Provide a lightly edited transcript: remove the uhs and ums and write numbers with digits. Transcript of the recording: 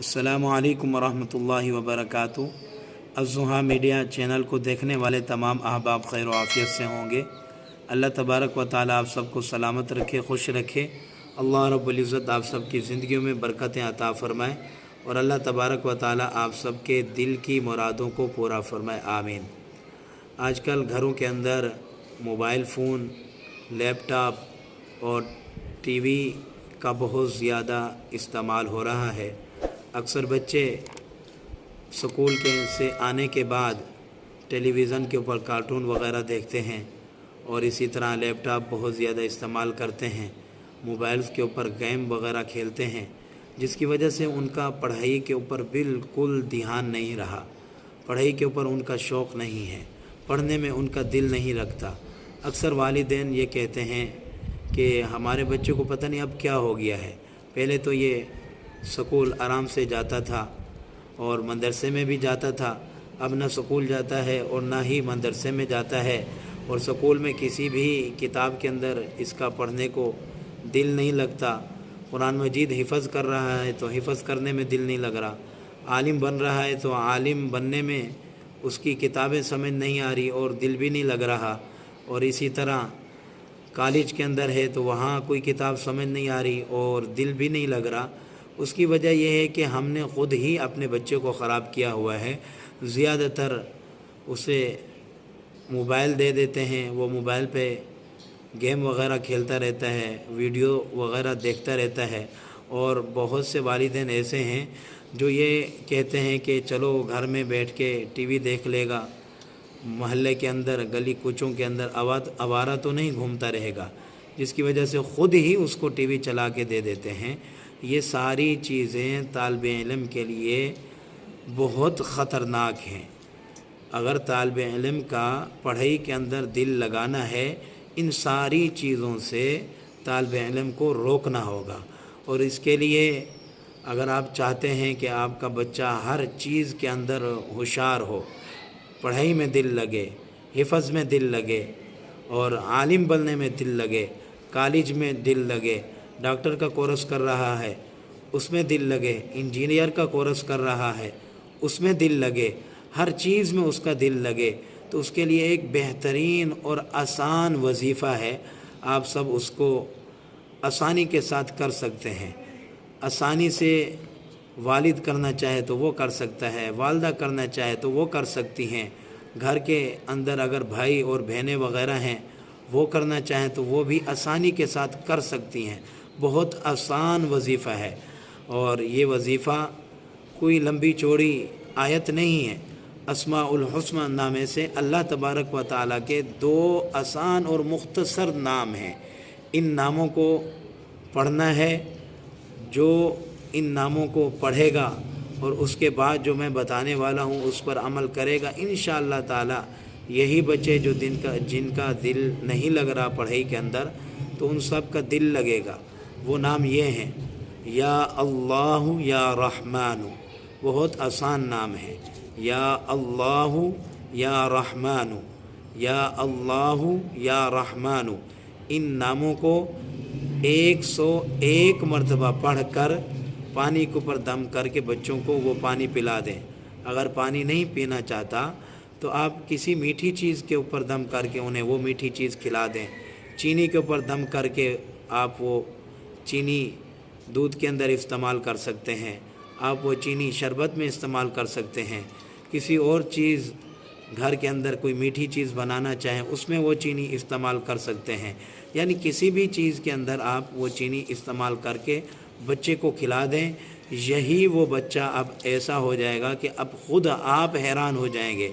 अस्सलामु अलैकुम वरहमतुल्लाहि वबरकातुहू। अज़्ज़ुहा मीडिया चैनल को देखने वाले तमाम अहबाब खैर व आफ़ियत से होंगे। अल्लाह तबारक व ताला आप सबको सलामत रखे, खुश रखे। अल्लाह रब्बुल इज़्ज़त आप सबकी ज़िंदगियों में बरकतें अता फ़रमाए और अल्लाह तबारक व ताला आप सबके दिल की मुरादों को पूरा फ़रमाए, आमीन। आजकल घरों के अंदर मोबाइल फ़ोन, लैपटॉप और टीवी का बहुत ज़्यादा इस्तेमाल हो रहा है। अक्सर बच्चे स्कूल से आने के बाद टेलीविज़न के ऊपर कार्टून वगैरह देखते हैं और इसी तरह लैपटॉप बहुत ज़्यादा इस्तेमाल करते हैं, मोबाइल्स के ऊपर गेम वगैरह खेलते हैं, जिसकी वजह से उनका पढ़ाई के ऊपर बिल्कुल ध्यान नहीं रहा। पढ़ाई के ऊपर उनका शौक़ नहीं है, पढ़ने में उनका दिल नहीं लगता। अक्सर वालिदैन ये कहते हैं कि हमारे बच्चे को पता नहीं अब क्या हो गया है। पहले तो ये स्कूल आराम से जाता था और मदरसे में भी जाता था, अब ना स्कूल जाता है और ना ही मदरसे में जाता है। और स्कूल में किसी भी किताब के अंदर इसका पढ़ने को दिल नहीं लगता। कुरान मजीद हिफ़्ज़ कर रहा है तो हिफ़्ज़ करने में दिल नहीं लग रहा। आलिम बन रहा है तो आलिम बनने में उसकी किताबें समझ नहीं आ रही और दिल भी नहीं लग रहा। और इसी तरह कॉलेज के अंदर है तो वहाँ कोई किताब समझ नहीं आ रही और दिल भी नहीं लग रहा। उसकी वजह यह है कि हमने ख़ुद ही अपने बच्चे को ख़राब किया हुआ है। ज़्यादातर उसे मोबाइल दे देते हैं, वो मोबाइल पे गेम वगैरह खेलता रहता है, वीडियो वगैरह देखता रहता है। और बहुत से वालिदैन ऐसे हैं जो ये कहते हैं कि चलो घर में बैठ के टीवी देख लेगा, मोहल्ले के अंदर गली कूचों के अंदर आवारा तो नहीं घूमता रहेगा, जिसकी वजह से ख़ुद ही उसको टीवी चला के दे देते हैं। ये सारी चीज़ें तालिब इल्म के लिए बहुत ख़तरनाक हैं। अगर तालिब इल्म का पढ़ाई के अंदर दिल लगाना है, इन सारी चीज़ों से तालिब इल्म को रोकना होगा। और इसके लिए अगर आप चाहते हैं कि आपका बच्चा हर चीज़ के अंदर होशियार हो, पढ़ाई में दिल लगे, हिफ़्ज़ में दिल लगे और आलिम बनने में दिल लगे, कॉलेज में दिल लगे, डॉक्टर का कोर्स कर रहा है उसमें दिल लगे, इंजीनियर का कोर्स कर रहा है उसमें दिल लगे, हर चीज़ में उसका दिल लगे, तो उसके लिए एक बेहतरीन और आसान वजीफ़ा है। आप सब उसको आसानी के साथ कर सकते हैं। आसानी से वालिद करना चाहे तो वो कर सकता है, वालदा करना चाहे तो वो कर सकती हैं। घर के अंदर अगर भाई और बहनें वगैरह हैं वो करना चाहें तो वो भी आसानी के साथ कर सकती हैं। बहुत आसान वजीफ़ा है और ये वजीफ़ा कोई लंबी चौड़ी आयत नहीं है। अस्माउल हुस्ना नामे से अल्लाह तबारक व ताला के दो आसान और मुख्तसर नाम हैं। इन नामों को पढ़ना है। जो इन नामों को पढ़ेगा और उसके बाद जो मैं बताने वाला हूँ उस पर अमल करेगा, इंशाअल्लाह ताला यही बच्चे जो जिनका दिल नहीं लग रहा पढ़ाई के अंदर, तो उन सब का दिल लगेगा। वो नाम ये हैं, या अल्लाहु या रहमानु। बहुत आसान नाम है, या अल्लाहु या रहमानु, या अल्लाहु या रहमानु। इन नामों को 101 मरतबा पढ़ कर पानी के ऊपर दम करके बच्चों को वो पानी पिला दें। अगर पानी नहीं पीना चाहता तो आप किसी मीठी चीज़ के ऊपर दम करके उन्हें वो मीठी चीज़ खिला दें। चीनी के ऊपर दम करके आप वो चीनी दूध के अंदर इस्तेमाल कर सकते हैं, आप वो चीनी शरबत में इस्तेमाल कर सकते हैं। किसी और चीज़ घर के अंदर कोई मीठी चीज़ बनाना चाहें उसमें वो चीनी इस्तेमाल कर सकते हैं। यानी किसी भी चीज़ के अंदर आप वो चीनी इस्तेमाल करके बच्चे को खिला दें। यही वो बच्चा अब ऐसा हो जाएगा कि अब ख़ुद आप हैरान हो जाएंगे